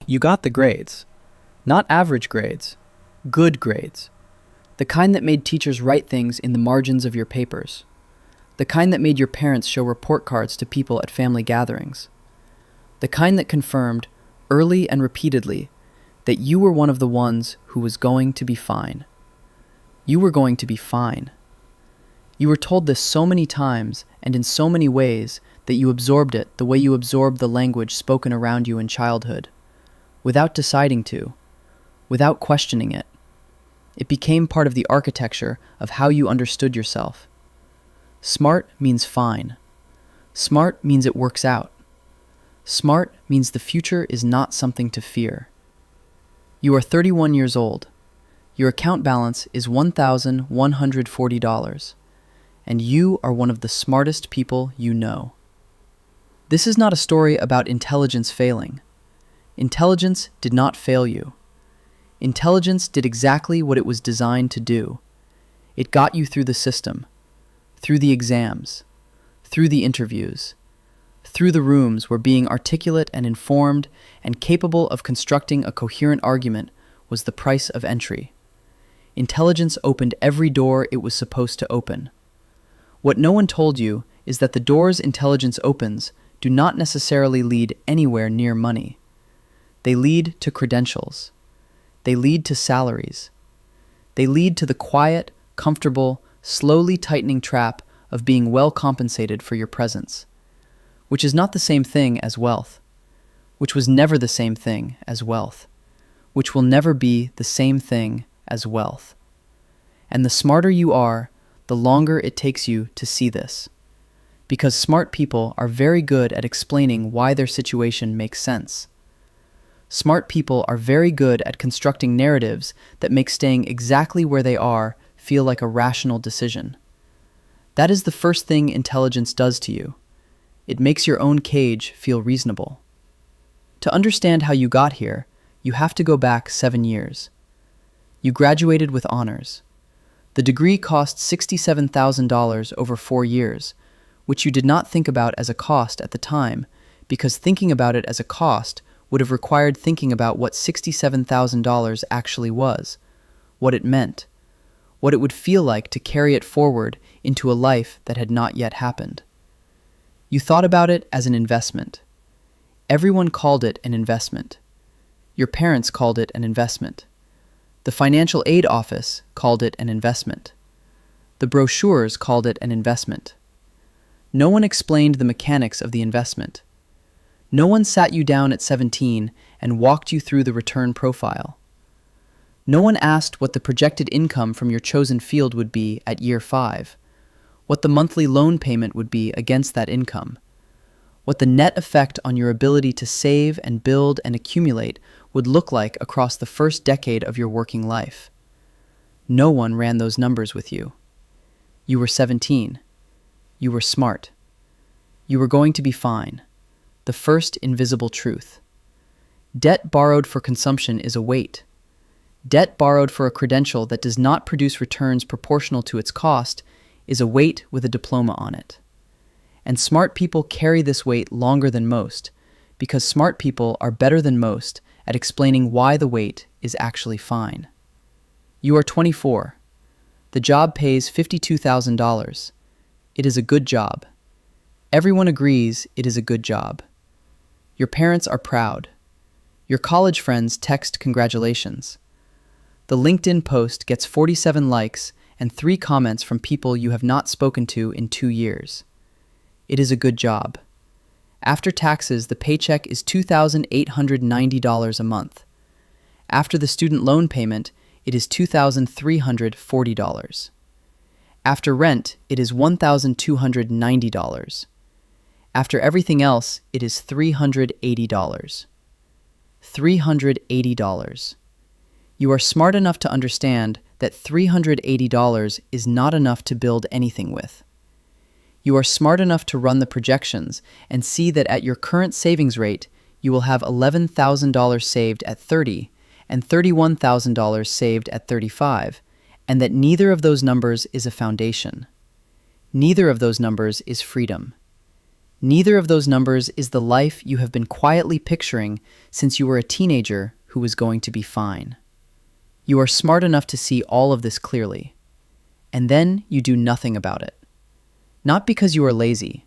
You got the grades. Not average grades. Good grades. The kind that made teachers write things in the margins of your papers. The kind that made your parents show report cards to people at family gatherings. The kind that confirmed, early and repeatedly, that you were one of the ones who was going to be fine. You were going to be fine. You were told this so many times and in so many ways that you absorbed it the way you absorbed the language spoken around you in childhood, without deciding to, without questioning it. It became part of the architecture of how you understood yourself. Smart means fine. Smart means it works out. Smart means the future is not something to fear. You are 31 years old. Your account balance is $1,140, and you are one of the smartest people you know. This is not a story about intelligence failing. Intelligence did not fail you. Intelligence did exactly what it was designed to do. It got you through the system, through the exams, through the interviews, through the rooms where being articulate and informed and capable of constructing a coherent argument was the price of entry. Intelligence opened every door it was supposed to open. What no one told you is that the doors intelligence opens do not necessarily lead anywhere near money. They lead to credentials. They lead to salaries. They lead to the quiet, comfortable, slowly tightening trap of being well compensated for your presence, which is not the same thing as wealth, which was never the same thing as wealth, which will never be the same thing as wealth. And the smarter you are, the longer it takes you to see this. Because smart people are very good at explaining why their situation makes sense. Smart people are very good at constructing narratives that make staying exactly where they are feel like a rational decision. That is the first thing intelligence does to you. It makes your own cage feel reasonable. To understand how you got here, you have to go back 7 years. You graduated with honors. The degree cost $67,000 over 4 years, which you did not think about as a cost at the time, because thinking about it as a cost would have required thinking about what $67,000 actually was, what it meant, what it would feel like to carry it forward into a life that had not yet happened. You thought about it as an investment. Everyone called it an investment. Your parents called it an investment. The financial aid office called it an investment. The brochures called it an investment. No one explained the mechanics of the investment. No one sat you down at 17 and walked you through the return profile. No one asked what the projected income from your chosen field would be at year 5, what the monthly loan payment would be against that income, what the net effect on your ability to save and build and accumulate would look like across the first decade of your working life. No one ran those numbers with you. You were 17. You were smart. You were going to be fine. The first invisible truth. Debt borrowed for consumption is a weight. Debt borrowed for a credential that does not produce returns proportional to its cost is a weight with a diploma on it. And smart people carry this weight longer than most, because smart people are better than most at explaining why the weight is actually fine. You are 24. The job pays $52,000. It is a good job. Everyone agrees it is a good job. Your parents are proud. Your college friends text congratulations. The LinkedIn post gets 47 likes and 3 comments from people you have not spoken to in 2 years. It is a good job. After taxes, the paycheck is $2,890 a month. After the student loan payment, it is $2,340. After rent, it is $1,290. After everything else, it is $380. $380. You are smart enough to understand that $380 is not enough to build anything with. You are smart enough to run the projections and see that at your current savings rate, you will have $11,000 saved at 30 and $31,000 saved at 35, and that neither of those numbers is a foundation. Neither of those numbers is freedom. Neither of those numbers is the life you have been quietly picturing since you were a teenager who was going to be fine. You are smart enough to see all of this clearly, and then you do nothing about it. Not because you are lazy,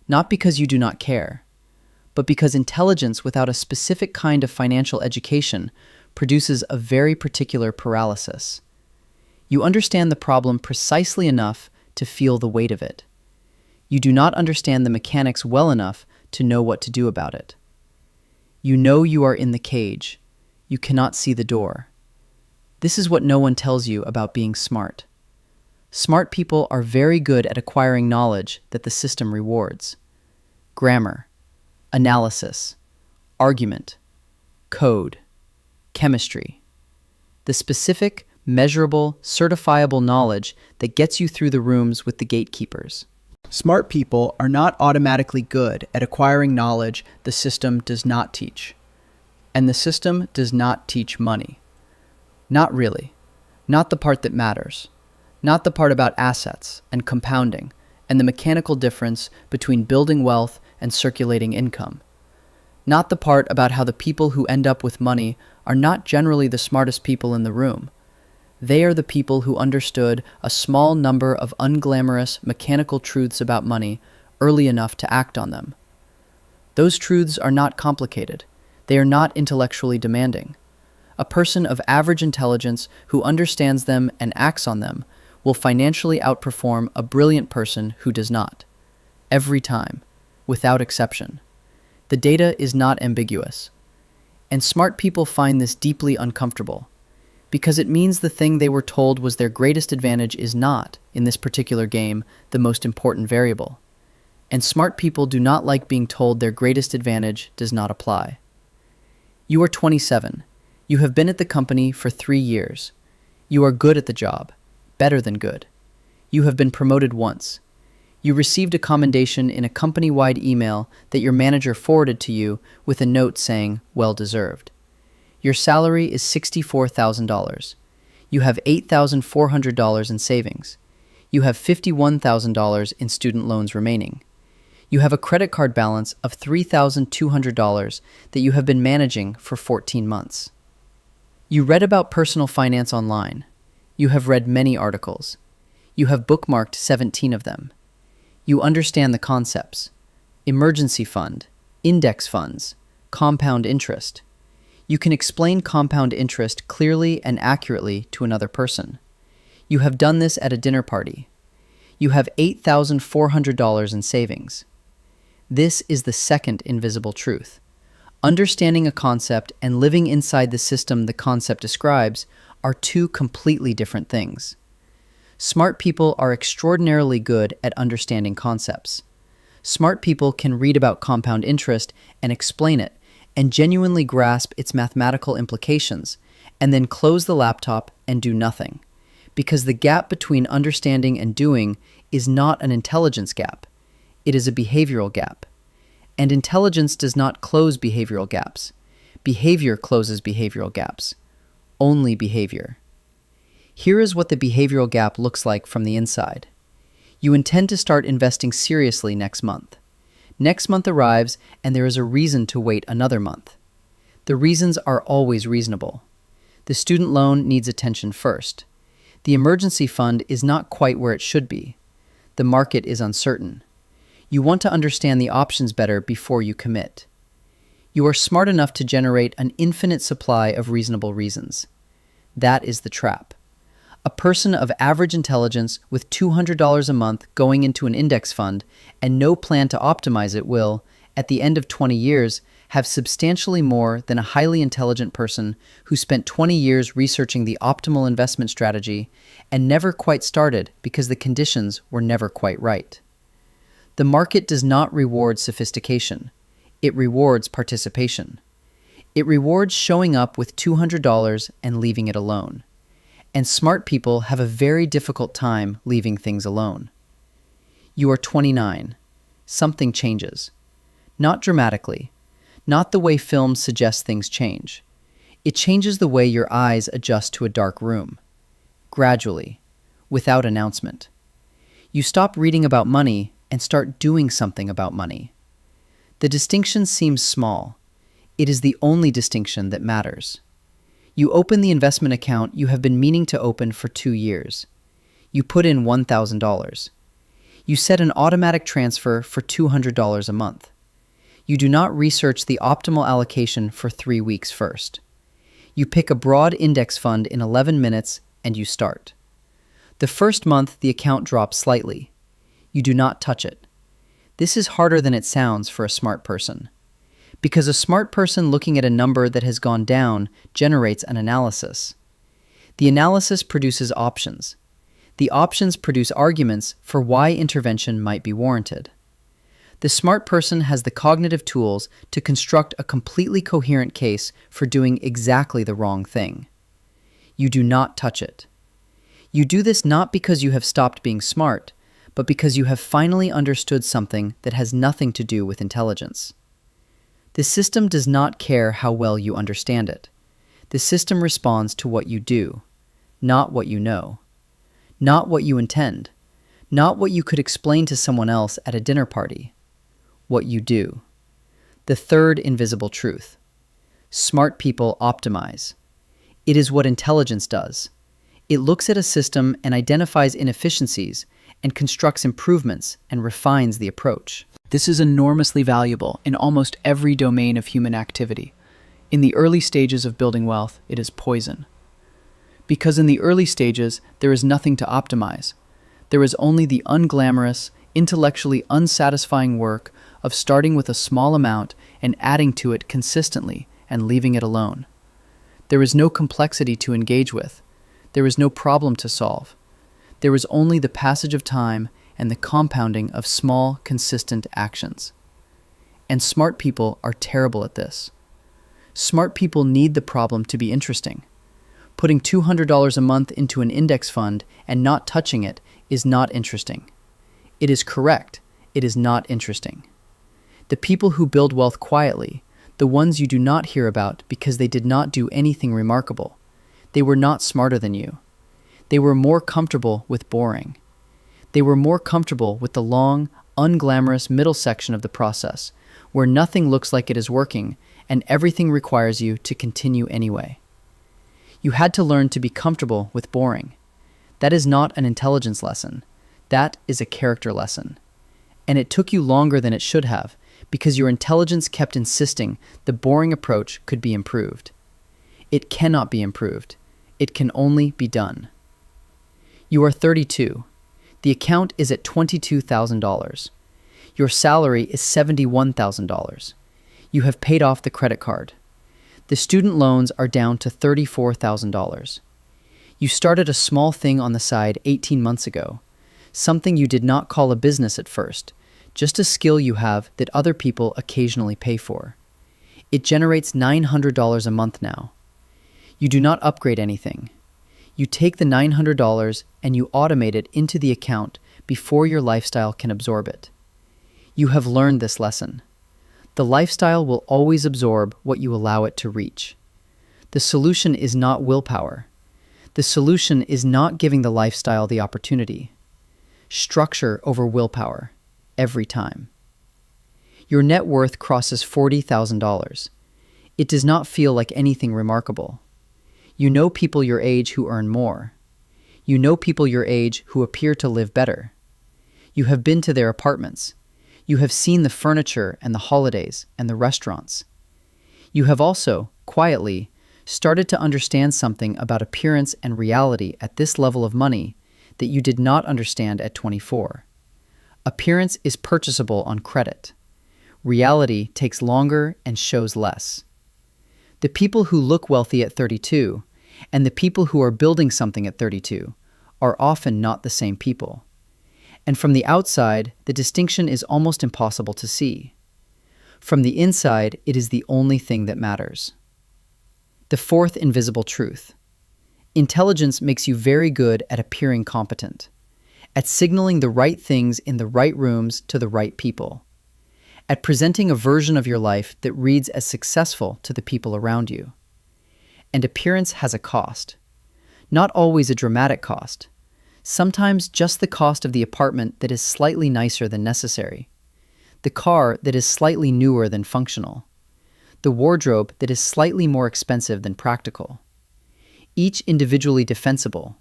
not because you do not care, but because intelligence without a specific kind of financial education produces a very particular paralysis. You understand the problem precisely enough to feel the weight of it. You do not understand the mechanics well enough to know what to do about it. You know you are in the cage. You cannot see the door. This is what no one tells you about being smart. Smart people are very good at acquiring knowledge that the system rewards. Grammar, analysis, argument, code, chemistry. The specific, measurable, certifiable knowledge that gets you through the rooms with the gatekeepers. Smart people are not automatically good at acquiring knowledge the system does not teach. And the system does not teach money. Not really. Not the part that matters. Not the part about assets and compounding and the mechanical difference between building wealth and circulating income. Not the part about how the people who end up with money are not generally the smartest people in the room. They are the people who understood a small number of unglamorous, mechanical truths about money early enough to act on them. Those truths are not complicated. They are not intellectually demanding. A person of average intelligence who understands them and acts on them will financially outperform a brilliant person who does not. Every time, without exception. The data is not ambiguous. And smart people find this deeply uncomfortable, because it means the thing they were told was their greatest advantage is not, in this particular game, the most important variable. And smart people do not like being told their greatest advantage does not apply. You are 27. You have been at the company for 3 years. You are good at the job, better than good. You have been promoted once. You received a commendation in a company-wide email that your manager forwarded to you with a note saying, "Well deserved." Your salary is $64,000. You have $8,400 in savings. You have $51,000 in student loans remaining. You have a credit card balance of $3,200 that you have been managing for 14 months. You read about personal finance online. You have read many articles. You have bookmarked 17 of them. You understand the concepts: emergency fund, index funds, compound interest. You can explain compound interest clearly and accurately to another person. You have done this at a dinner party. You have $8,400 in savings. This is the second invisible truth. Understanding a concept and living inside the system the concept describes are two completely different things. Smart people are extraordinarily good at understanding concepts. Smart people can read about compound interest and explain it, and genuinely grasp its mathematical implications, and then close the laptop and do nothing. Because the gap between understanding and doing is not an intelligence gap. It is a behavioral gap. And intelligence does not close behavioral gaps. Behavior closes behavioral gaps. Only behavior. Here is what the behavioral gap looks like from the inside. You intend to start investing seriously next month. Next month arrives, and there is a reason to wait another month. The reasons are always reasonable. The student loan needs attention first. The emergency fund is not quite where it should be. The market is uncertain. You want to understand the options better before you commit. You are smart enough to generate an infinite supply of reasonable reasons. That is the trap. A person of average intelligence with $200 a month going into an index fund and no plan to optimize it will, at the end of 20 years, have substantially more than a highly intelligent person who spent 20 years researching the optimal investment strategy and never quite started because the conditions were never quite right. The market does not reward sophistication. It rewards participation. It rewards showing up with $200 and leaving it alone. And smart people have a very difficult time leaving things alone. You are 29. Something changes. Not dramatically. Not the way films suggest things change. It changes the way your eyes adjust to a dark room. Gradually. Without announcement. You stop reading about money and start doing something about money. The distinction seems small. It is the only distinction that matters. You open the investment account you have been meaning to open for 2 years. You put in $1,000. You set an automatic transfer for $200 a month. You do not research the optimal allocation for 3 weeks first. You pick a broad index fund in 11 minutes and you start. The first month, the account drops slightly. You do not touch it. This is harder than it sounds for a smart person. Because a smart person looking at a number that has gone down generates an analysis. The analysis produces options. The options produce arguments for why intervention might be warranted. The smart person has the cognitive tools to construct a completely coherent case for doing exactly the wrong thing. You do not touch it. You do this not because you have stopped being smart, but because you have finally understood something that has nothing to do with intelligence. The system does not care how well you understand it. The system responds to what you do, not what you know, not what you intend, not what you could explain to someone else at a dinner party. What you do. The third invisible truth. Smart people optimize. It is what intelligence does. It looks at a system and identifies inefficiencies and constructs improvements and refines the approach. This is enormously valuable in almost every domain of human activity. In the early stages of building wealth, it is poison. Because in the early stages, there is nothing to optimize. There is only the unglamorous, intellectually unsatisfying work of starting with a small amount and adding to it consistently and leaving it alone. There is no complexity to engage with. There is no problem to solve. There is only the passage of time and the compounding of small, consistent actions. And smart people are terrible at this. Smart people need the problem to be interesting. Putting $200 a month into an index fund and not touching it is not interesting. It is correct. It is not interesting. The people who build wealth quietly, the ones you do not hear about because they did not do anything remarkable, they were not smarter than you. They were more comfortable with boring. They were more comfortable with the long, unglamorous middle section of the process, where nothing looks like it is working and everything requires you to continue anyway. You had to learn to be comfortable with boring. That is not an intelligence lesson. That is a character lesson. And it took you longer than it should have, because your intelligence kept insisting the boring approach could be improved. It cannot be improved. It can only be done. You are 32. The account is at $22,000. Your salary is $71,000. You have paid off the credit card. The student loans are down to $34,000. You started a small thing on the side 18 months ago, something you did not call a business at first, just a skill you have that other people occasionally pay for. It generates $900 a month now. You do not upgrade anything. You take the $900 and you automate it into the account before your lifestyle can absorb it. You have learned this lesson. The lifestyle will always absorb what you allow it to reach. The solution is not willpower. The solution is not giving the lifestyle the opportunity. Structure over willpower, every time. Your net worth crosses $40,000. It does not feel like anything remarkable. You know people your age who earn more. You know people your age who appear to live better. You have been to their apartments. You have seen the furniture and the holidays and the restaurants. You have also, quietly, started to understand something about appearance and reality at this level of money that you did not understand at 24. Appearance is purchasable on credit. Reality takes longer and shows less. The people who look wealthy at 32 and the people who are building something at 32 are often not the same people. And from the outside, the distinction is almost impossible to see. From the inside, it is the only thing that matters. The fourth invisible truth. Intelligence makes you very good at appearing competent, at signaling the right things in the right rooms to the right people, at presenting a version of your life that reads as successful to the people around you. And appearance has a cost. Not always a dramatic cost. Sometimes just the cost of the apartment that is slightly nicer than necessary, the car that is slightly newer than functional, the wardrobe that is slightly more expensive than practical. Each individually defensible,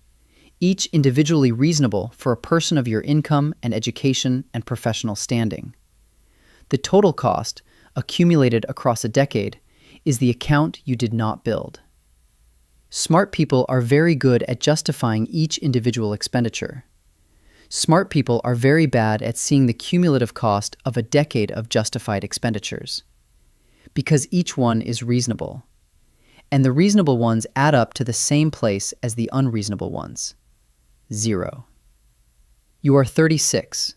each individually reasonable for a person of your income and education and professional standing. The total cost, accumulated across a decade, is the account you did not build. Smart people are very good at justifying each individual expenditure. Smart people are very bad at seeing the cumulative cost of a decade of justified expenditures. Because each one is reasonable. And the reasonable ones add up to the same place as the unreasonable ones. 0. You are 36.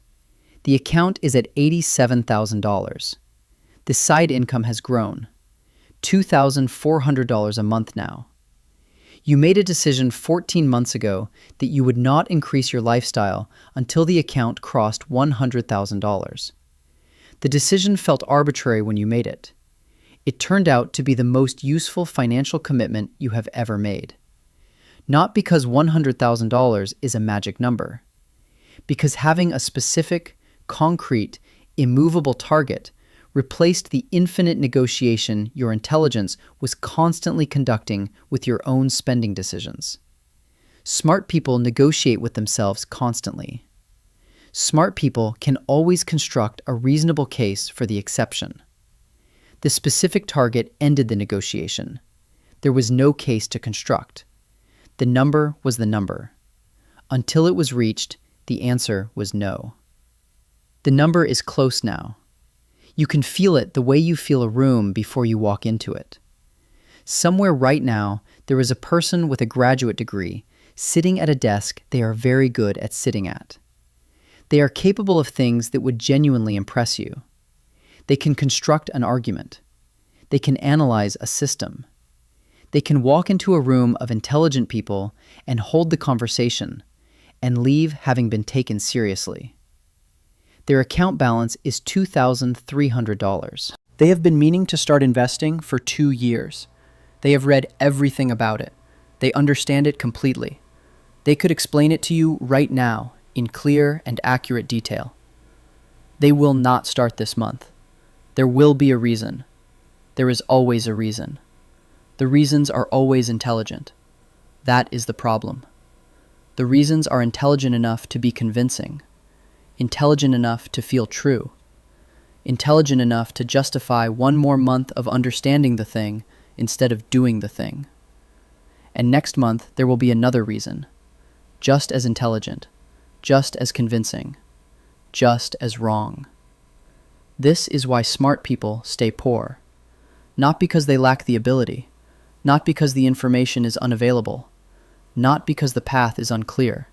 The account is at $87,000. The side income has grown. $2,400 a month now. You made a decision 14 months ago that you would not increase your lifestyle until the account crossed $100,000. The decision felt arbitrary when you made it. It turned out to be the most useful financial commitment you have ever made. Not because $100,000 is a magic number. Because having a specific, concrete, immovable target replaced the infinite negotiation your intelligence was constantly conducting with your own spending decisions. Smart people negotiate with themselves constantly. Smart people can always construct a reasonable case for the exception. The specific target ended the negotiation. There was no case to construct. The number was the number. Until it was reached, the answer was no. The number is close now. You can feel it the way you feel a room before you walk into it. Somewhere right now, there is a person with a graduate degree sitting at a desk they are very good at sitting at. They are capable of things that would genuinely impress you. They can construct an argument. They can analyze a system. They can walk into a room of intelligent people and hold the conversation, and leave having been taken seriously. Their account balance is $2,300. They have been meaning to start investing for 2 years. They have read everything about it. They understand it completely. They could explain it to you right now in clear and accurate detail. They will not start this month. There will be a reason. There is always a reason. The reasons are always intelligent. That is the problem. The reasons are intelligent enough to be convincing. Intelligent enough to feel true, intelligent enough to justify one more month of understanding the thing instead of doing the thing. And next month there will be another reason, just as intelligent, just as convincing, just as wrong. This is why smart people stay poor, not because they lack the ability, not because the information is unavailable, not because the path is unclear,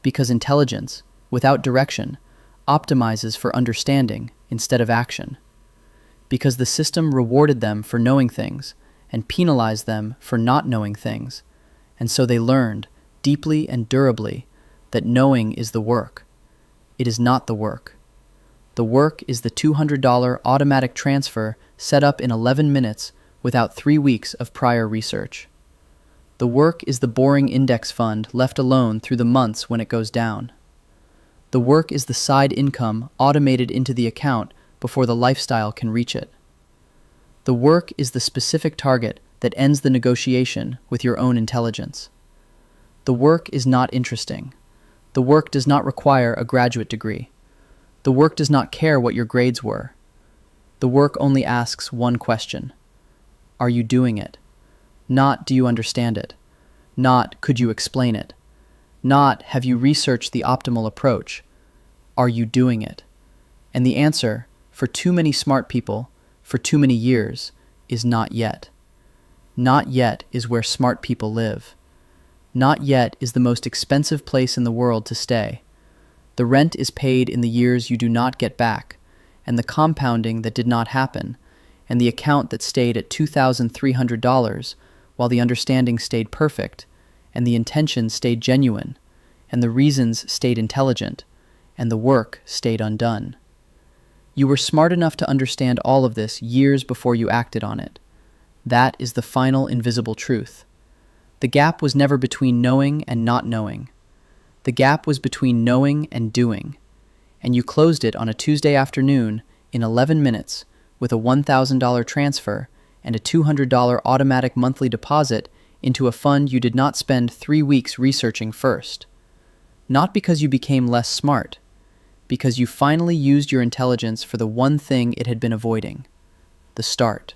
because intelligence, without direction, optimizes for understanding instead of action. Because the system rewarded them for knowing things and penalized them for not knowing things, and so they learned, deeply and durably, that knowing is the work. It is not the work. The work is the $200 automatic transfer set up in 11 minutes without 3 weeks of prior research. The work is the boring index fund left alone through the months when it goes down. The work is the side income automated into the account before the lifestyle can reach it. The work is the specific target that ends the negotiation with your own intelligence. The work is not interesting. The work does not require a graduate degree. The work does not care what your grades were. The work only asks one question. Are you doing it? Not, do you understand it? Not, could you explain it? Not, have you researched the optimal approach? Are you doing it? And the answer, for too many smart people, for too many years, is not yet. Not yet is where smart people live. Not yet is the most expensive place in the world to stay. The rent is paid in the years you do not get back, and the compounding that did not happen, and the account that stayed at $2,300 while the understanding stayed perfect, and the intention stayed genuine, and the reasons stayed intelligent, and the work stayed undone. You were smart enough to understand all of this years before you acted on it. That is the final invisible truth. The gap was never between knowing and not knowing. The gap was between knowing and doing, and you closed it on a Tuesday afternoon in 11 minutes with a $1,000 transfer and a $200 automatic monthly deposit into a fund you did not spend 3 weeks researching first. Not because you became less smart, because you finally used your intelligence for the one thing it had been avoiding: the start.